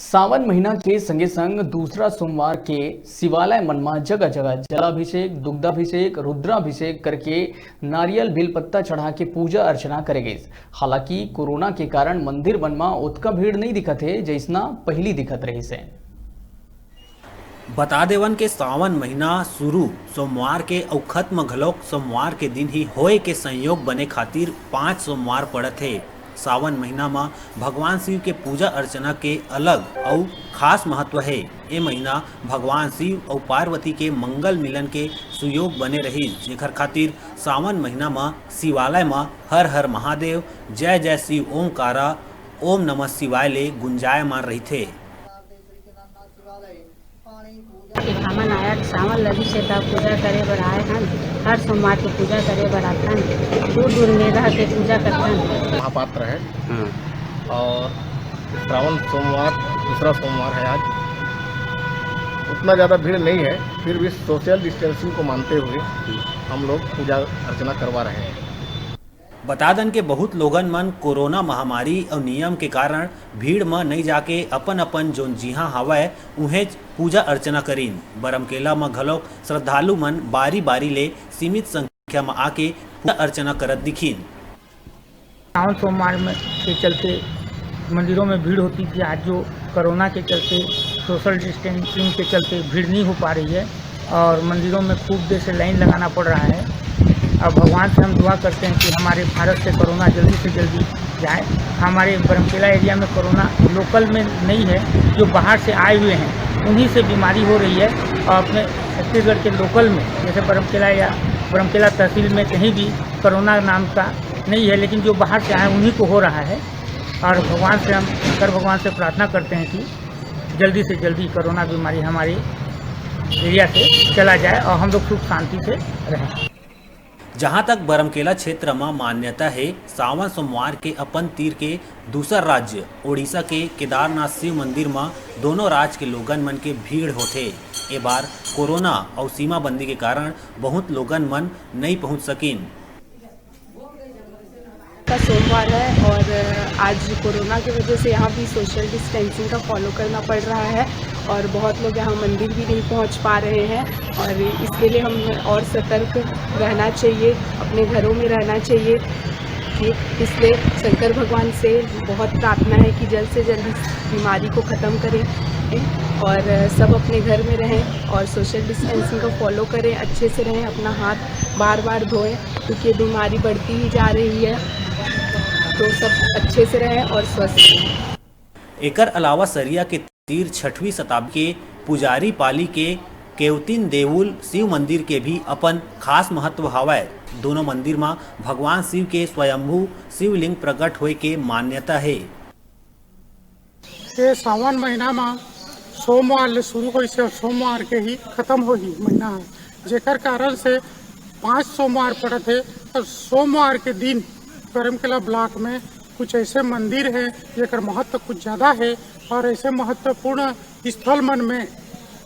सावन महीना के संगे संग दूसरा सोमवार के शिवालय मनमा जगह जगह जलाभिषेक, दुग्धाभिषेक, रुद्राभिषेक करके नारियल बेलपत्ता चढ़ा के पूजा अर्चना करे गई। हालांकि कोरोना के कारण मंदिर मनमा उतना भीड़ नहीं दिखत है जैसना पहली दिखत रही से। बता देवन के सावन महीना शुरू सोमवार के और खत्म घलोक सोमवार के दिन ही होए के संयोग बने खातिर 5 सोमवार पड़त है। सावन महीना में भगवान शिव के पूजा अर्चना के अलग और खास महत्व है। ये महीना भगवान शिव और पार्वती के मंगल मिलन के सुयोग बने रही, जेकर खातिर सावन महीना में शिवालय में हर हर महादेव, जय जय शिव ओमकारा, ओम नमः शिवाय ले गुंजायमान रही थे। हमन आया सावन लगी से तब पूजा करे बर आए हन। हर सोमवार की पूजा करे बर आथन, दूर दूर में रह के पूजा करथन। महापात्र है और श्रावण सोमवार दूसरा सोमवार है आज। उतना ज़्यादा भीड़ नहीं है, फिर भी सोशल डिस्टेंसिंग को मानते हुए हम लोग पूजा अर्चना करवा रहे हैं। बता दन के बहुत लोगन मन कोरोना महामारी और नियम के कारण भीड़ में नहीं जाके अपन अपन जोन जिहा हवय उहें पूजा अर्चना करीन। बरमकेला में घलोक श्रद्धालु मन बारी बारी ले सीमित संख्या में आके पूजा अर्चना करत दिखीन। सावन सोमवार में के चलते मंदिरों में भीड़ होती थी। आज जो कोरोना के चलते सोशल डिस्टेंसिंग के चलते भीड़ नहीं हो पा रही है और मंदिरों में खूब देर से लाइन लगाना पड़ रहा है। अब भगवान से हम दुआ करते हैं कि हमारे भारत से कोरोना जल्दी से जल्दी जाए। हमारे बरमकेला एरिया में कोरोना लोकल में नहीं है, जो बाहर से आए हुए हैं उन्हीं से बीमारी हो रही है। और अपने छत्तीसगढ़ के लोकल में जैसे बरमकेला या बरमकेला तहसील में कहीं भी कोरोना नाम का नहीं है, लेकिन जो बाहर से आए उन्हीं को हो रहा है। और भगवान से हम शंकर भगवान से प्रार्थना करते हैं कि जल्दी से जल्दी कोरोना बीमारी हमारे एरिया से चला जाए और हम लोग सुख शांति से रहें। जहां तक बरमकेला क्षेत्र में मान्यता है, सावन सोमवार के अपन तीर के दूसर राज्य ओडिशा के केदारनाथ शिव मंदिर में दोनों राज्य के लोगन मन के भीड़ होते। ए बार कोरोना और सीमाबंदी के कारण बहुत लोगन मन नहीं पहुंच सकिन। का सोमवार है और आज कोरोना की वजह से यहाँ भी सोशल डिस्टेंसिंग का फॉलो करना पड़ रहा है और बहुत लोग यहाँ मंदिर भी नहीं पहुँच पा रहे हैं। और इसके लिए हम और सतर्क रहना चाहिए, अपने घरों में रहना चाहिए। कि इसलिए शंकर भगवान से बहुत प्रार्थना है कि जल्द से जल्द इस बीमारी को ख़त्म करें और सब अपने घर में रहें और सोशल डिस्टेंसिंग को फॉलो करें, अच्छे से रहें, अपना हाथ बार बार धोएं क्योंकि ये बीमारी बढ़ती ही जा रही है। तो सब अच्छे से रहें और स्वस्थ रहें। एकर अलावा सरिया के तीर 6वीं शताब्दी के पुजारी पाली के केवतिन देउल शिव मंदिर के भी अपन खास महत्व हवय। दोनों मंदिर में भगवान शिव के स्वयंभू शिवलिंग प्रकट होए के मान्यता है। ये सावन महीना में सोमवार ले शुरू होई से सोमवार के ही खत्म होगी महीना है, जेकर कारण से 5 सोमवार पड़त है। और सोमवार के दिन बरमकेला ब्लॉक में कुछ ऐसे मंदिर हैं जेकर महत्व कुछ ज़्यादा है और ऐसे महत्वपूर्ण स्थल मन में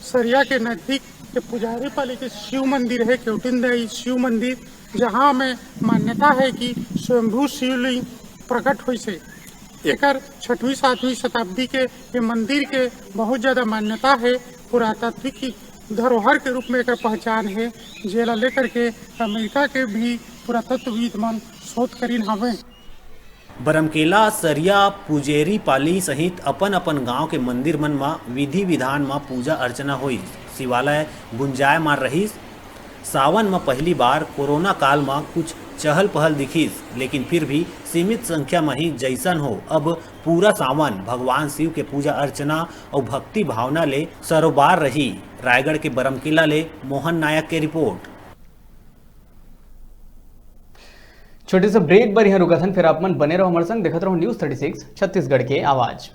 सरिया के नज़दीक के पुजारी पाली के शिव मंदिर है, केवतिन देउल शिव मंदिर, जहाँ में मान्यता है कि स्वयंभू शिवलिंग प्रकट हुई से। एकर 6वीं 7वीं शताब्दी के ये मंदिर के बहुत ज़्यादा मान्यता है। पुरातात्विक धरोहर के रूप में एक पहचान है, जेला लेकर के अमेरिका के भी पुरातत्वविद मन शोध करीन हवे। बरमकेला, सरिया, पुजेरी पाली सहित अपन अपन गांव के मंदिर मन में विधि विधान में पूजा अर्चना हुई। शिवालय गुंजायमान रहीस। सावन में पहली बार कोरोना काल में कुछ चहल पहल दिखीस, लेकिन फिर भी सीमित संख्या में ही जैसन हो। अब पूरा सावन भगवान शिव के पूजा अर्चना और भक्ति भावना ले सरोबार रही। रायगढ़ के बरमकेला ले मोहन नायक के रिपोर्ट। छोटे से ब्रेक पर यहाँ रुका था, फिर आप मन बने रहो हमारे संग, देखते रहो न्यूज़ 36 छत्तीसगढ़ के आवाज।